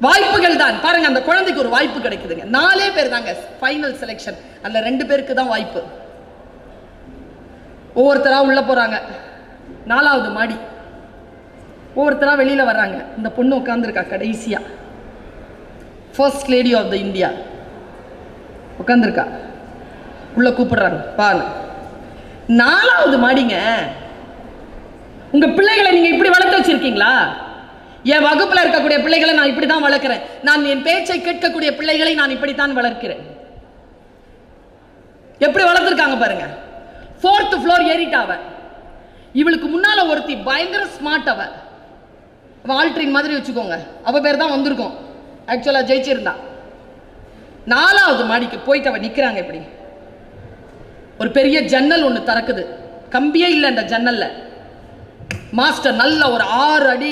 வாய்ப்புகள் தான் பாருங்க. அந்த குழந்தைக்கு ஒரு வாய்ப்பு கிடைக்குதுங்க. 4 பேர் தாங்க ஃபைனல் செலெக்ஷன். அதுல 2 பேருக்கு தான் வாய்ப்பு. ஒவ்வொருத்தரா உள்ள போறாங்க. 4வது மாடி. ஒவ்வொருத்தரா வெளியில வர்றாங்க. இந்த பொண்ணு உட்கார்ந்துருக்கா கடைசியா. First lady of the India உட்கார்ந்துருக்கா. உள்ள கூப்பிடுறாங்க பாரு. 4வது மாடிங்க. உங்க பிள்ளைகளை நீங்க இப்படி வளர்த்து வச்சிருக்கீங்களா? என் வகுப்புல இருக்கக்கூடிய பிள்ளைகளை நான் இப்படித்தான் வளர்க்கிறேன். நான் என் பேச்சை கேட்கக்கூடிய பிள்ளைகளை நான் இப்படித்தான் வளர்க்கிறேன். எப்படி வளர்த்திருக்காங்க பாருங்க. 4th floor ஏறிட்டாவ. இவளுக்கு முன்னால ஒருத்தி பயங்கர ஸ்மார்ட். அவ ஆல்ட்ரின் மாதிரி வச்சுக்கோங்க. அவ பேர் தான் வந்திருக்கும். ஆக்சுவலா ஜெயிச்சிருந்தா. 4வது மாடிக்கு போயிட்டு அவ நிக்கிறாங்க. இப்படி ஒரு பெரிய ஜன்னல் ஒண்ணு திறக்குது. கம்பியே இல்லை அந்த ஜன்னல்ல. மாஸ்டர் நல்ல ஒரு 6 அடி